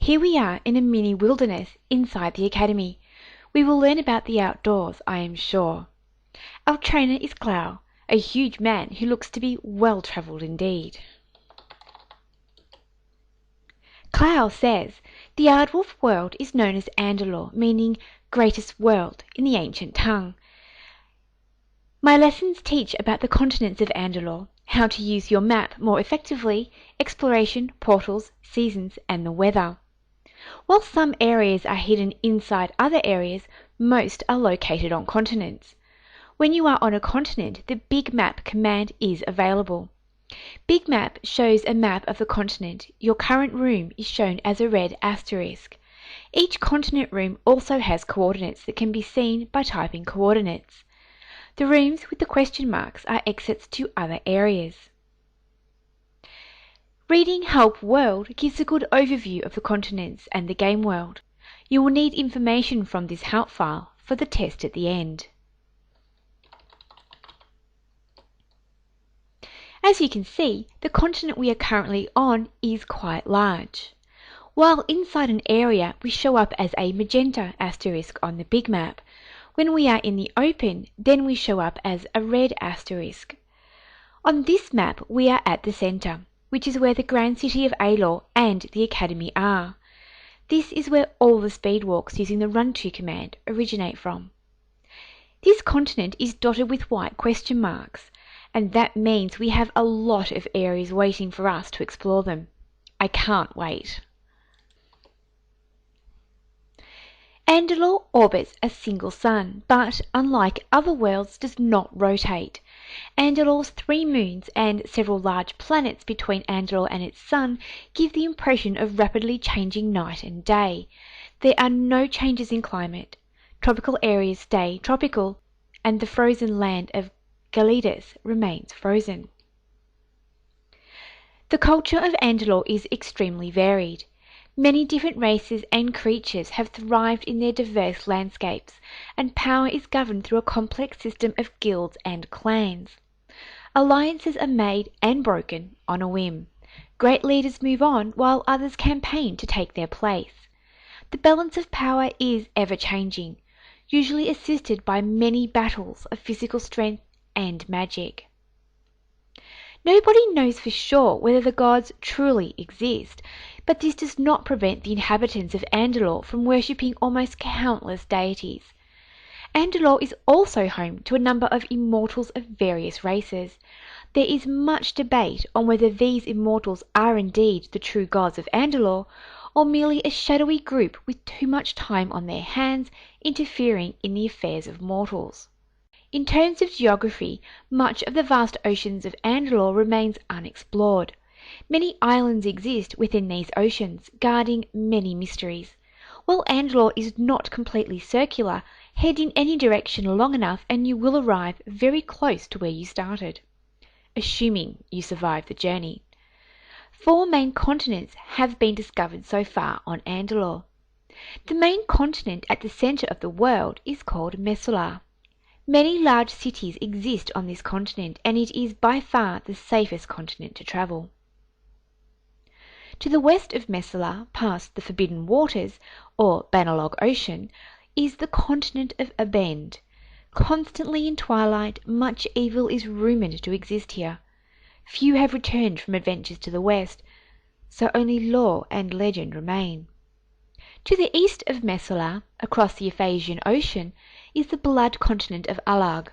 Here we are in a mini wilderness inside the academy. We will learn about the outdoors, I am sure. Our trainer is Clow, a huge man who looks to be well-travelled indeed. Clow says, the Aardwolf world is known as Andolor, meaning greatest world in the ancient tongue. My lessons teach about the continents of Andolor, how to use your map more effectively, exploration, portals, seasons, and the weather. While some areas are hidden inside other areas, most are located on continents. When you are on a continent, the bigmap command is available. Bigmap shows a map of the continent. Your current room is shown as a red asterisk. Each continent room also has coordinates that can be seen by typing coordinates. The rooms with the question marks are exits to other areas. Reading Help World gives a good overview of the continents and the game world. You will need information from this help file for the test at the end. As you can see, the continent we are currently on is quite large. While inside an area we show up as a magenta asterisk on the big map, when we are in the open, then we show up as a red asterisk. On this map we are at the centre, which is where the grand city of Aylor and the academy are. This is where all the speed walks using the run to command originate from. This continent is dotted with white question marks, and that means we have a lot of areas waiting for us to explore them. I can't wait. Andolor orbits a single sun, but unlike other worlds does not rotate. Andolor's 3 moons and several large planets between Andolor and its sun give the impression of rapidly changing night and day. There are no changes in climate. Tropical areas stay tropical, and the frozen land of Galidus remains frozen. The culture of Andolor is extremely varied. Many different races and creatures have thrived in their diverse landscapes, and power is governed through a complex system of guilds and clans. Alliances are made and broken on a whim. Great leaders move on while others campaign to take their place. The balance of power is ever-changing, usually assisted by many battles of physical strength and magic. Nobody knows for sure whether the gods truly exist, but this does not prevent the inhabitants of Andolor from worshipping almost countless deities. Andolor is also home to a number of immortals of various races. There is much debate on whether these immortals are indeed the true gods of Andolor, or merely a shadowy group with too much time on their hands interfering in the affairs of mortals. In terms of geography, much of the vast oceans of Andolor remains unexplored. Many islands exist within these oceans, guarding many mysteries. While Andolor is not completely circular, head in any direction long enough and you will arrive very close to where you started, assuming you survive the journey. 4 main continents have been discovered so far on Andolor. The main continent at the centre of the world is called Mesolar. Many large cities exist on this continent, and it is by far the safest continent to travel. To the west of Mesolar, past the Forbidden Waters, or Banalog Ocean, is the continent of Abend. Constantly in twilight, much evil is rumoured to exist here. Few have returned from adventures to the west, so only lore and legend remain. To the east of Mesolar, across the Ephasian Ocean, is the blood continent of Alag.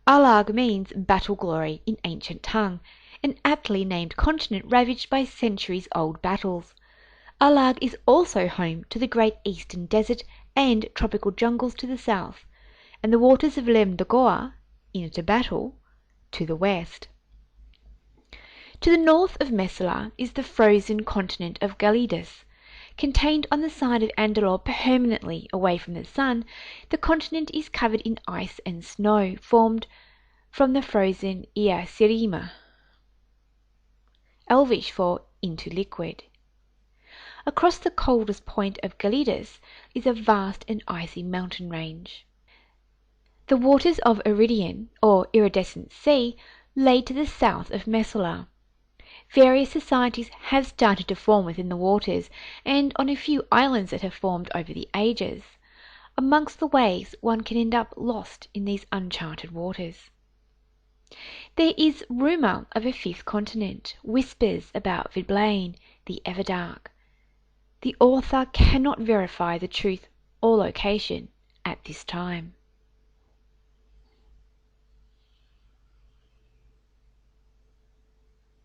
Alag means battle glory in ancient tongue, an aptly named continent ravaged by centuries-old battles. Alag is also home to the great eastern desert and tropical jungles to the south, and the waters of Lem Dogoa, into battle, to the west. To the north of Mesolar is the frozen continent of Galidus. Contained on the side of Andolor permanently away from the sun, the continent is covered in ice and snow formed from the frozen Iasirima, Elvish for into liquid. Across the coldest point of Galidus is a vast and icy mountain range. The waters of Iridian, or iridescent sea, lay to the south of Mesolar. Various societies have started to form within the waters, and on a few islands that have formed over the ages. Amongst the waves one can end up lost in these uncharted waters. There is rumour of a fifth continent, whispers about Vidblain, the Everdark. The author cannot verify the truth or location at this time.